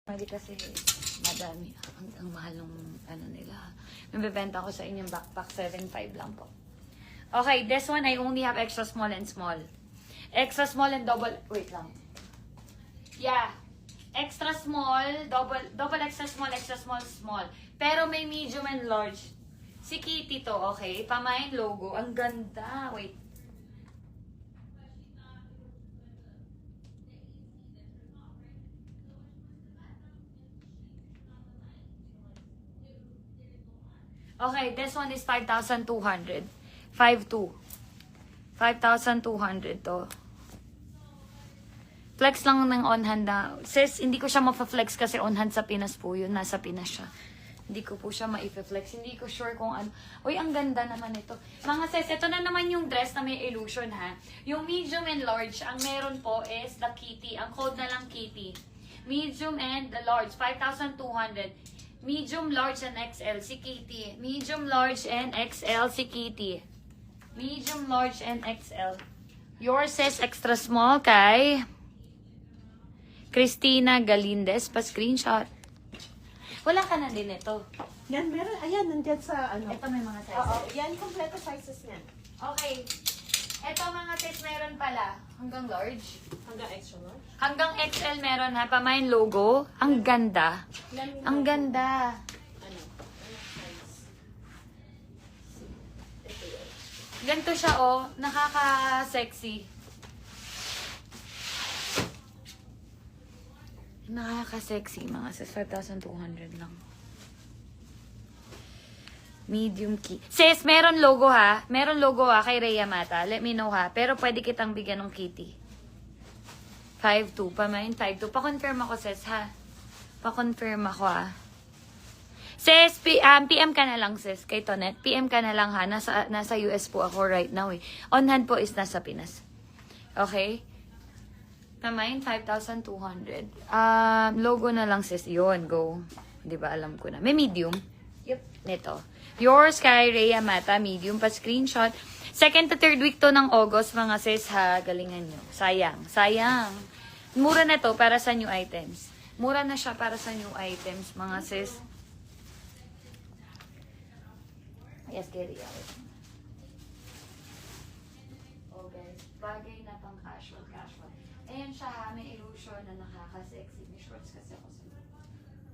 Pwede kasi madami. Ang mahal ng ano nila. Nabibenta ko sa inyong backpack, 7.5 lang po. Okay, this one I only have extra small and small. Extra small and double, wait lang. Yeah. Extra small, double extra small, small. Pero may medium and large. Si Kitty to, okay? Pamain logo. Ang ganda. Wait. Okay, this one is 5,200. 5,200. 5,200 to. Flex lang ng on-hand na. Sis, hindi ko siya mapa-flex kasi on-hand sa Pinas po yun. Nasa Pinas siya. Hindi ko po siya ma-flex. Hindi ko sure kung ano. Uy, ang ganda naman ito. Mga sis, ito na naman yung dress na may illusion ha. Yung medium and large, ang meron po is the Kitty. Ang code na lang Kitty. Medium and the large, 5,200. Medium, large, and XL si Kitty. Medium, large, and XL si Kitty. Medium, large, and XL. Yours is extra small kay Christina Galindez. Pa-screenshot. Wala ka na din ito. Yan, meron. Ayan, nandyan sa ano. Ito may mga sizes. Oo, yan, kompleto sizes niyan. Okay. Ito mga sis meron pala. Hanggang large. Hanggang extra large. Hanggang XL meron ha. Pamain logo. Ang ganda. Ang ganda. Ano? Ano size? Ito yun. Ganito siya oh. Nakaka-sexy. Nakaka-sexy mga sis. 5,200 lang. Medium key. Sis, meron logo ha. Meron logo ha kay Rhea Mata. Let me know ha. Pero pwede kitang bigyan ng kitty. 5'2". Pamain 5'2". Pa-confirm ako sis ha. Pa-confirm ako ha. Sis, PM ka na lang sis. Kay Tonet. PM ka na lang ha. Nasa US po ako right now eh. On hand po is nasa Pinas. Okay? Pamain 5,200. Logo na lang sis. Yun, go. Di ba alam ko na. May medium. Yep. Nito. Yours kay Rhea Mata, medium pa screenshot. Second to third week to ng August, mga sis ha, galingan nyo. Sayang, sayang. Mura na to para sa new items. Mura na siya para sa new items, mga sis. Yes, get it out. Okay, bagay na pang casual. Ayan siya ha, may illusion na nakaka-sexy. May shorts kasi ako sa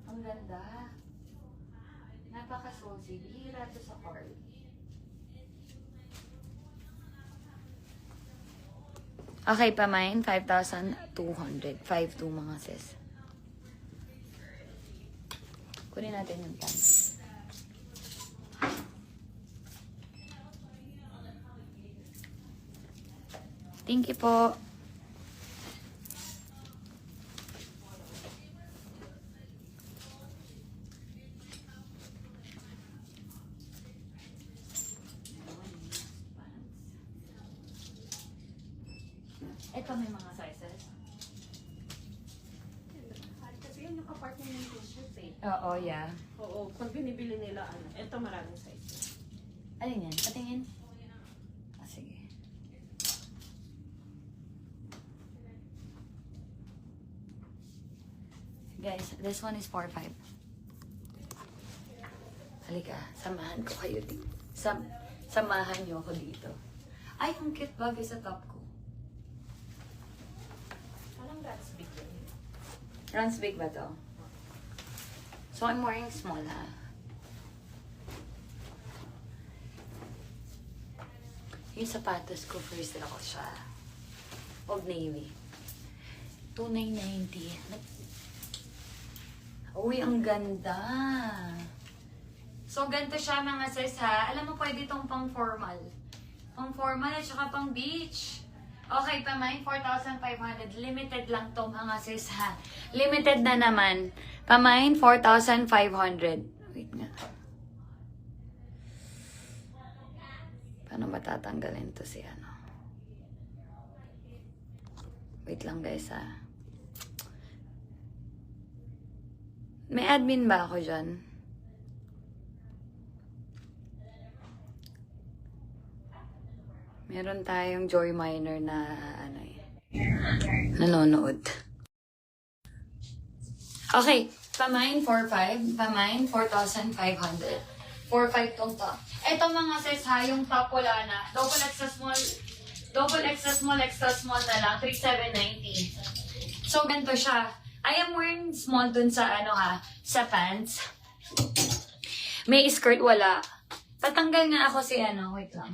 ang ganda. Napaka-soulsy. Bihira to sa card. Okay, pamain. 5,200. 5,200 mga sis. Kunin natin yung pants. Thank you po. Ito may mga sizes. Kasi yun yung apartment ng t-shirt eh. Oo, yeah. Oo, pag binibili nila, ano, ito maraming sizes. Alin yan? Patingin? Sige. Guys, this one is 4.5. Halika, samahan ko kayo dito. Samahan niyo ako dito. Ay, ang cute bagay sa top ko. Parang that's big yun. Runs big ba to? So, I'm wearing small ha. Yung sapatos ko, first ako siya. Old Navy. 2,990. Uy, ang ganda. So, ganito siya mga sis ha. Alam mo, pwede itong pang formal. Pang formal at saka pang beach. Okay, pamain, 4,500. Limited lang to mga sis ha. Limited na naman. Pamain, 4,500. Wait nga. Paano ba tatanggalin to si ano? Wait lang guys ha. May admin ba ako dyan? Meron tayong Joy Minor na ano eh, nanonood. Okay, pamain 4,500, pamain 4,500. 4,500 tong top. Ito mga sis ha, yung top wala na. Double extra small, extra small na lang, 3,790. So, ganito siya. I am wearing small dun sa sa pants. May skirt, wala. Tatanggal nga ako si wait lang.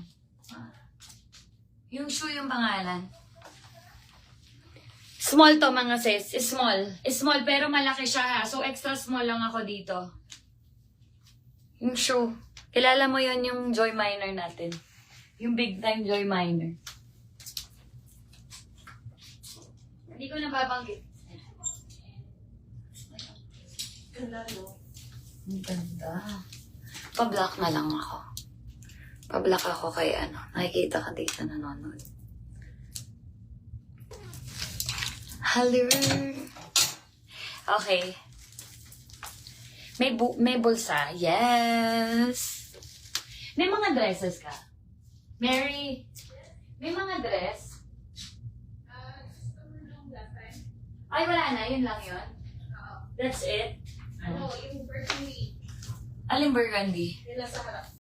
Yung shoe yung pangalan. Small to mga sis. Small. Small pero malaki siya ha. So extra small lang ako dito. Yung shoe. Kilala mo yon yung Joy Minor natin. Yung big time Joy Minor. Hindi ko nababanggit. Ganda, no? Ang ganda. Pa-block na lang ako. Pa-block ako kay nakikita ka dito nanonood. Hello. Okay. May bulsa. Yes. May mga dresses ka? Mary, may mga dress? Ay, wala na. Yun lang yun. That's it? Ano, yung burgundy. Aling burgundy? Yung nasa harap.